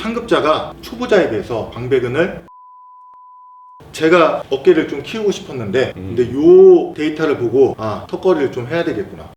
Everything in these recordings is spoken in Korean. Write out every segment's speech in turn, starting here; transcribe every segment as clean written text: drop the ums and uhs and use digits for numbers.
상급자가 초보자에 비해서 광배근을 제가 어깨를 좀 키우고 싶었는데 근데 요 데이터를 보고 턱걸이를 좀 해야 되겠구나.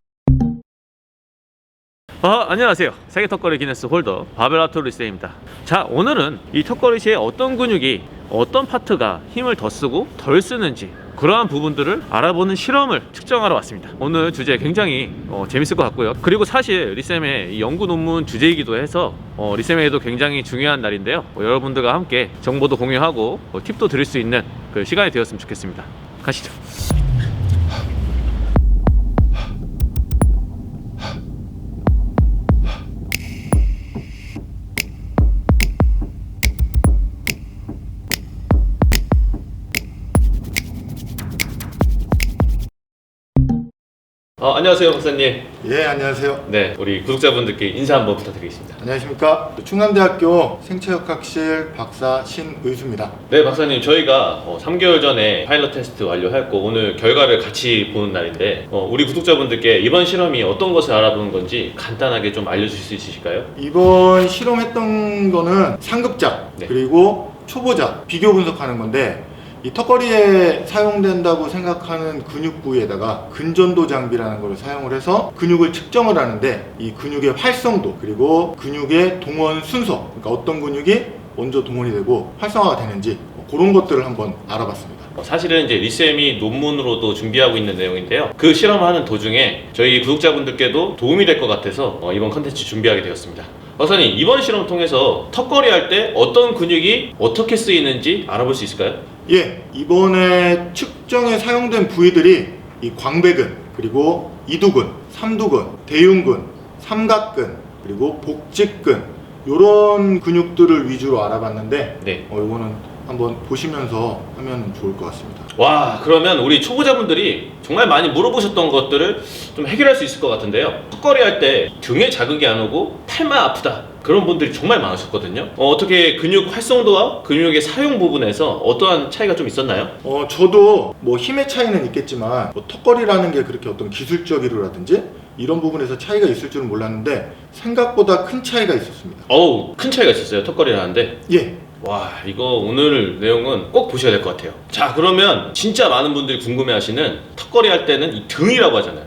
안녕하세요. 세계 턱걸이 기네스 홀더 바벨아토 리세입니다. 자, 오늘은 이 턱걸이 시에 어떤 근육이 어떤 파트가 힘을 더 쓰고 덜 쓰는지 그러한 부분들을 알아보는 실험을 측정하러 왔습니다. 오늘 주제 굉장히 재밌을 것 같고요. 그리고 사실 리쌤의 연구 논문 주제이기도 해서 리쌤에게도 굉장히 중요한 날인데요. 여러분들과 함께 정보도 공유하고 팁도 드릴 수 있는 그 시간이 되었으면 좋겠습니다. 가시죠. 안녕하세요, 박사님. 예, 안녕하세요. 네, 우리 구독자분들께 인사 한번 부탁드리겠습니다. 안녕하십니까. 충남대학교 생체역학실 박사 신의수입니다. 네, 박사님, 저희가 3개월 전에 파일럿 테스트 완료했고 오늘 결과를 같이 보는 날인데 우리 구독자분들께 이번 실험이 어떤 것을 알아보는 건지 간단하게 좀 알려주실 수 있으실까요? 이번 실험했던 거는 상급자 네. 그리고 초보자 비교 분석하는 건데, 이 턱걸이에 사용된다고 생각하는 근육 부위에다가 근전도 장비라는 걸 사용을 해서 근육을 측정을 하는데, 이 근육의 활성도 그리고 근육의 동원 순서, 그러니까 어떤 근육이 먼저 동원이 되고 활성화가 되는지 그런 것들을 한번 알아봤습니다. 사실은 이제 리쌤이 논문으로도 준비하고 있는 내용인데요. 그 실험하는 도중에 저희 구독자분들께도 도움이 될 것 같아서 이번 컨텐츠 준비하게 되었습니다. 박사님, 이번 실험 통해서 턱걸이 할 때 어떤 근육이 어떻게 쓰이는지 알아볼 수 있을까요? 예, 이번에 측정에 사용된 부위들이 이 광배근, 그리고 이두근, 삼두근, 대흉근, 삼각근, 그리고 복직근, 요런 근육들을 위주로 알아봤는데 네. 요거는 한번 보시면서 하면 좋을 것 같습니다. 와, 그러면 우리 초보자분들이 정말 많이 물어보셨던 것들을 좀 해결할 수 있을 것 같은데요. 턱걸이 할 때 등에 자극이 안 오고 팔만 아프다, 그런 분들이 정말 많으셨거든요. 어떻게 근육 활성도와 근육의 사용 부분에서 어떠한 차이가 좀 있었나요? 저도 뭐 힘의 차이는 있겠지만 턱걸이라는 게 그렇게 어떤 기술적이라든지 이런 부분에서 차이가 있을 줄은 몰랐는데 생각보다 큰 차이가 있었습니다. 큰 차이가 있었어요, 턱걸이를 하는데. 예. 와, 이거 오늘 내용은 꼭 보셔야 될 것 같아요. 자, 그러면 진짜 많은 분들이 궁금해하시는 턱걸이 할 때는 이 등이라고 하잖아요.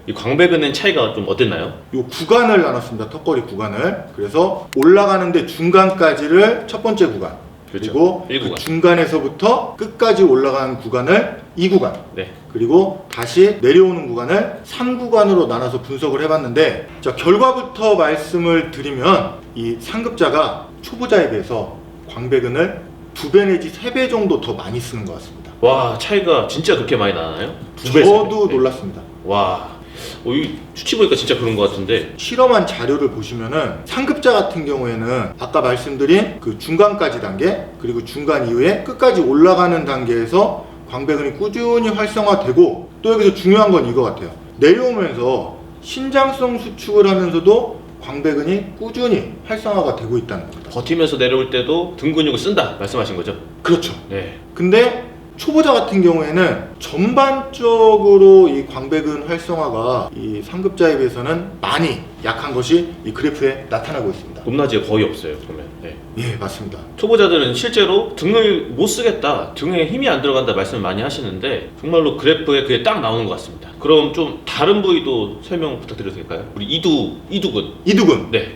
이 광배근의 차이가 좀 어땠나요? 요 구간을 나눴습니다. 턱걸이 구간을. 그래서 올라가는데 중간까지를 첫 번째 구간, 그렇죠. 그리고 1구간. 그 중간에서부터 끝까지 올라가는 구간을 2구간, 네. 그리고 다시 내려오는 구간을 3구간으로 나눠서 분석을 해봤는데, 자, 결과부터 말씀을 드리면 이 상급자가 초보자에 비해서 광배근을 2배 내지 3배 정도 더 많이 쓰는 것 같습니다. 와, 차이가 진짜 그렇게 많이 나나요? 2배, 저도 3배. 놀랐습니다. 와, 이 수치 보니까 진짜 그런 것 같은데. 실험한 자료를 보시면은 상급자 같은 경우에는 아까 말씀드린 그 중간까지 단계, 그리고 중간 이후에 끝까지 올라가는 단계에서 광배근이 꾸준히 활성화되고, 또 여기서 중요한 건 이거 같아요. 내려오면서 신장성 수축을 하면서도 광배근이 꾸준히 활성화가 되고 있다는 겁니다. 버티면서 내려올 때도 등 근육을 쓴다 말씀하신 거죠? 그렇죠. 네. 근데 초보자 같은 경우에는 전반적으로 이 광배근 활성화가 이 상급자에 비해서는 많이 약한 것이 이 그래프에 나타나고 있습니다. 높낮이가 거의 없어요, 그러면. 네. 예, 맞습니다. 초보자들은 실제로 등을 못 쓰겠다, 등에 힘이 안 들어간다 말씀을 많이 하시는데 정말로 그래프에 그게 딱 나오는 것 같습니다. 그럼 좀 다른 부위도 설명 부탁드려도 될까요? 우리 이두근. 이두근. 네.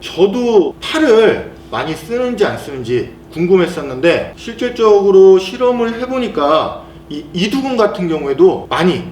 저도 팔을 많이 쓰는지 안 쓰는지 궁금했었는데, 실질적으로 실험을 해보니까 이 이두근 같은 경우에도 많이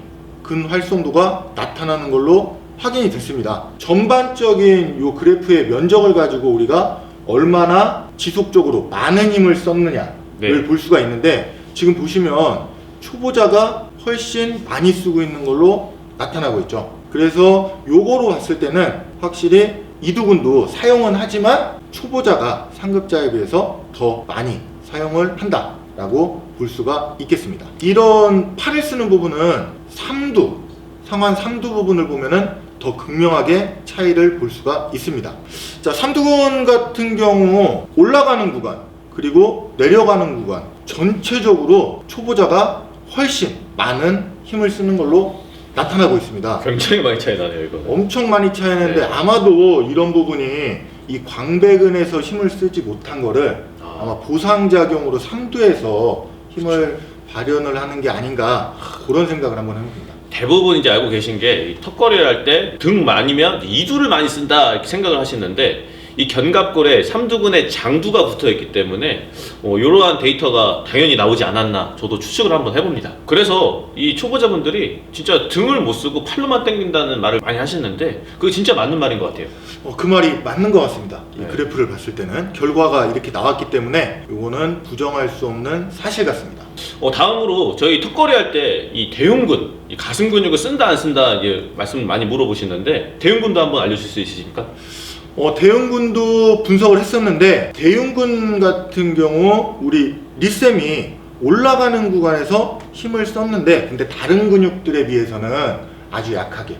근 활성도가 나타나는 걸로 확인이 됐습니다. 전반적인 요 그래프의 면적을 가지고 우리가 얼마나 지속적으로 많은 힘을 썼느냐를 네. 볼 수가 있는데, 지금 보시면 초보자가 훨씬 많이 쓰고 있는 걸로 나타나고 있죠. 그래서 요거로 봤을 때는 확실히 이두근도 사용은 하지만 초보자가 상급자에 비해서 더 많이 사용을 한다 라고 볼 수가 있겠습니다. 이런 팔을 쓰는 부분은 상완 삼두 부분을 보면은 더 극명하게 차이를 볼 수가 있습니다. 자, 삼두근 같은 경우 올라가는 구간 그리고 내려가는 구간 전체적으로 초보자가 훨씬 많은 힘을 쓰는 걸로 나타나고 있습니다. 굉장히 많이 차이 나네요, 이거. 엄청 많이 차이나는데 네. 아마도 이런 부분이 이 광배근에서 힘을 쓰지 못한 거를 아마 보상작용으로 삼두에서 힘을 발현을 하는 게 아닌가 그런 생각을 한번 해봅니다. 대부분 이제 알고 계신 게 턱걸이를 할 때 등 많이면 이두를 많이 쓴다 이렇게 생각을 하시는데 이 견갑골에 삼두근에 장두가 붙어 있기 때문에 이러한 데이터가 당연히 나오지 않았나 저도 추측을 한번 해봅니다. 그래서 이 초보자분들이 진짜 등을 못 쓰고 팔로만 당긴다는 말을 많이 하시는데 그게 진짜 맞는 말인 것 같아요. 그 말이 맞는 것 같습니다. 이 네. 그래프를 봤을 때는 결과가 이렇게 나왔기 때문에 이거는 부정할 수 없는 사실 같습니다. 다음으로 저희 턱걸이 할 때 이 대흉근, 이 가슴 근육을 쓴다 안 쓴다 이제 말씀 많이 물어보시는데 대흉근도 한번 알려줄 수 있으십니까? 대흉근도 분석을 했었는데 대흉근 같은 경우 우리 리쌤이 올라가는 구간에서 힘을 썼는데 근데 다른 근육들에 비해서는 아주 약하게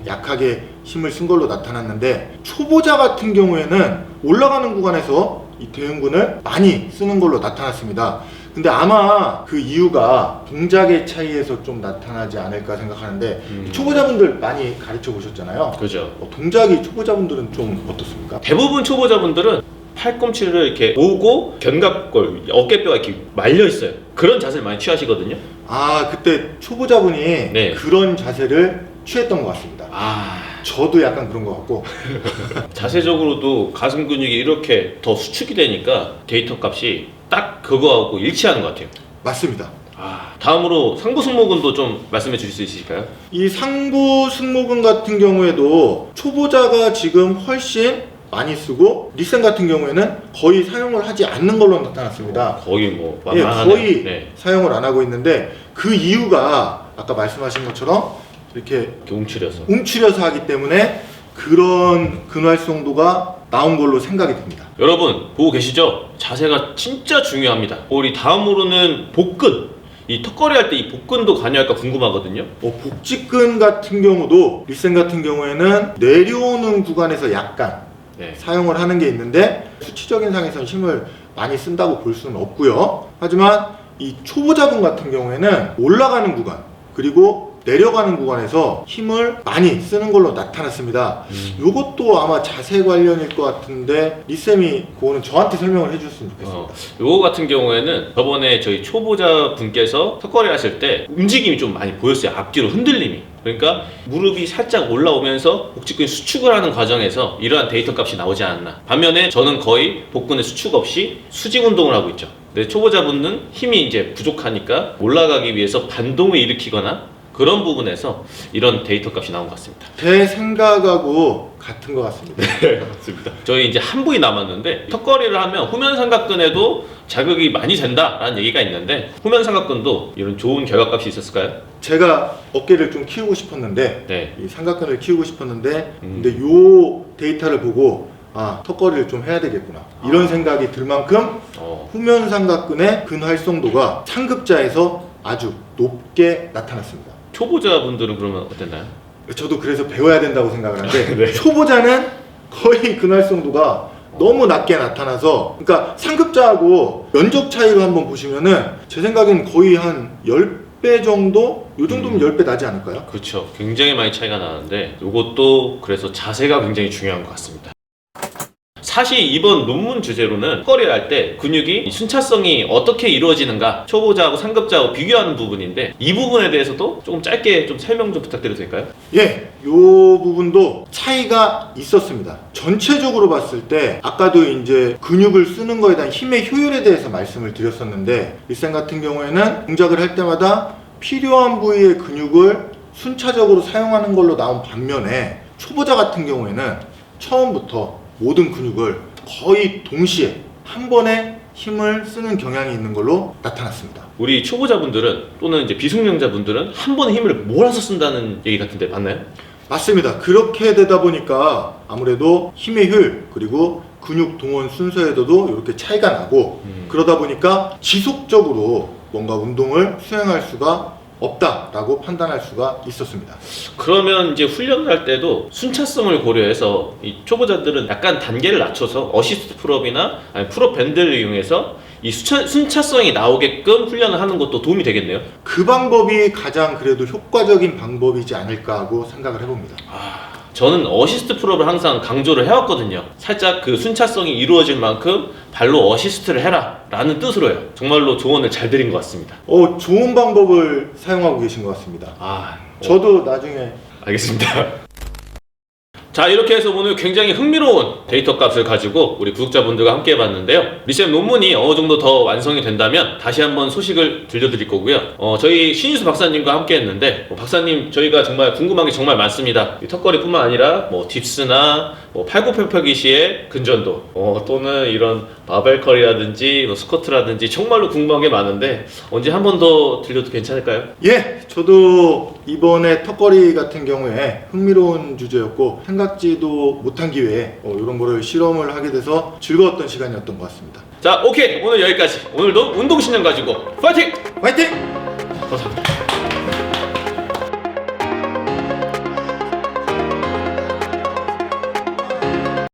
약하게 힘을 쓴 걸로 나타났는데 초보자 같은 경우에는 올라가는 구간에서 이 대흉근을 많이 쓰는 걸로 나타났습니다. 근데 아마 그 이유가 동작의 차이에서 좀 나타나지 않을까 생각하는데 초보자분들 많이 가르쳐 보셨잖아요. 그죠. 동작이 초보자분들은 좀 어떻습니까? 대부분 초보자분들은 팔꿈치를 이렇게 모으고 견갑골, 어깨뼈가 이렇게 말려 있어요. 그런 자세를 많이 취하시거든요. 그때 초보자분이 네. 그런 자세를 취했던 것 같습니다. 저도 약간 그런 것 같고 자세적으로도 가슴 근육이 이렇게 더 수축이 되니까 데이터 값이 딱 그거하고 일치하는 것 같아요. 맞습니다. 다음으로 상부 승모근도 좀 말씀해 주실 수 있으실까요? 이 상부 승모근 같은 경우에도 초보자가 지금 훨씬 많이 쓰고 리쌤 같은 경우에는 거의 사용을 하지 않는 걸로 나타났습니다. 거의 뭐 예, 만만하네요. 거의 네. 사용을 안 하고 있는데 그 이유가 아까 말씀하신 것처럼 이렇게 이렇게 움츠려서. 움츠려서 하기 때문에 그런 근활성도가 나온 걸로 생각이 됩니다. 여러분 보고 계시죠? 자세가 진짜 중요합니다. 우리 다음으로는 복근. 이 턱걸이 할 때 이 복근도 관여할까 궁금하거든요. 복직근 같은 경우도 리쌤 같은 경우에는 내려오는 구간에서 약간 네. 사용을 하는 게 있는데 수치적인 상에서는 힘을 많이 쓴다고 볼 수는 없고요. 하지만 이 초보자분 같은 경우에는 올라가는 구간 그리고 내려가는 구간에서 힘을 많이 쓰는 걸로 나타났습니다. 이것도 아마 자세 관련일 것 같은데 리쌤이 그거는 저한테 설명을 해주셨으면 좋겠습니다. 요거 같은 경우에는 저번에 저희 초보자 분께서 턱걸이 하실 때 움직임이 좀 많이 보였어요. 앞뒤로 흔들림이. 그러니까 무릎이 살짝 올라오면서 복직근이 수축을 하는 과정에서 이러한 데이터 값이 나오지 않았나. 반면에 저는 거의 복근의 수축 없이 수직 운동을 하고 있죠. 근데 초보자분은 힘이 이제 부족하니까 올라가기 위해서 반동을 일으키거나 그런 부분에서 이런 데이터 값이 나온 것 같습니다. 제 생각하고 같은 것 같습니다. 네, 맞습니다. 저희 이제 한 부위 남았는데 턱걸이를 하면 후면 삼각근에도 자극이 많이 된다라는 얘기가 있는데 후면 삼각근도 이런 좋은 결과값이 있었을까요? 제가 어깨를 좀 키우고 싶었는데 네. 이 삼각근을 키우고 싶었는데 근데 요 데이터를 보고 턱걸이를 좀 해야 되겠구나 이런 생각이 들 만큼 후면 삼각근의 근활성도가 상급자에서 아주 높게 나타났습니다. 초보자분들은 그러면 어땠나요? 저도 그래서 배워야 된다고 생각을 하는데 네. 초보자는 거의 근활성도가 너무 낮게 나타나서 그러니까 상급자하고 면적 차이로 한번 보시면은 제 생각엔 거의 한 10배 정도? 요 정도면 10배 나지 않을까요? 그렇죠. 굉장히 많이 차이가 나는데 이것도 그래서 자세가 굉장히 중요한 것 같습니다. 사실 이번 논문 주제로는 턱걸이를 할 때 근육이 순차성이 어떻게 이루어지는가 초보자하고 상급자하고 비교하는 부분인데 이 부분에 대해서도 조금 짧게 좀 설명 좀 부탁드려도 될까요? 예, 요 부분도 차이가 있었습니다. 전체적으로 봤을 때 아까도 이제 근육을 쓰는 거에 대한 힘의 효율에 대해서 말씀을 드렸었는데 리쌤 같은 경우에는 동작을 할 때마다 필요한 부위의 근육을 순차적으로 사용하는 걸로 나온 반면에 초보자 같은 경우에는 처음부터 모든 근육을 거의 동시에 한 번에 힘을 쓰는 경향이 있는 걸로 나타났습니다. 우리 초보자분들은 또는 이제 비숙련자분들은 한 번에 힘을 몰아서 쓴다는 얘기 같은데 맞나요? 맞습니다. 그렇게 되다 보니까 아무래도 힘의 효율 그리고 근육 동원 순서에서도 이렇게 차이가 나고 그러다 보니까 지속적으로 뭔가 운동을 수행할 수가 없다라고 판단할 수가 있었습니다. 그러면 이제 훈련을 할 때도 순차성을 고려해서 이 초보자들은 약간 단계를 낮춰서 어시스트 풀업이나 아니 풀업 밴드를 이용해서 이 순차성이 나오게끔 훈련을 하는 것도 도움이 되겠네요. 그 방법이 가장 그래도 효과적인 방법이지 않을까 하고 생각을 해봅니다. 저는 어시스트 풀업을 항상 강조를 해왔거든요. 살짝 그 순차성이 이루어질 만큼 발로 어시스트를 해라 라는 뜻으로요. 정말로 조언을 잘 드린 것 같습니다. 좋은 방법을 사용하고 계신 것 같습니다. 저도 나중에 알겠습니다. 자, 이렇게 해서 오늘 굉장히 흥미로운 데이터 값을 가지고 우리 구독자분들과 함께 해봤는데요. 리쌤 논문이 어느 정도 더 완성이 된다면 다시 한번 소식을 들려드릴 거고요. 저희 신인수 박사님과 함께 했는데 박사님 저희가 정말 궁금한 게 정말 많습니다. 이 턱걸이뿐만 아니라 뭐 딥스나 뭐 팔굽혀펴기 시의 근전도 또는 이런 바벨컬이라든지 뭐 스쿼트라든지 정말로 궁금한 게 많은데 언제 한 번 더 들려도 괜찮을까요? 예, 저도 이번에 턱걸이 같은 경우에 흥미로운 주제였고 생각지도 못한 기회에 이런 거를 실험을 하게 돼서 즐거웠던 시간이었던 것 같습니다. 자, 오케이, 오늘 여기까지. 오늘도 운동신경 가지고 파이팅! 화이팅! 감사합니다.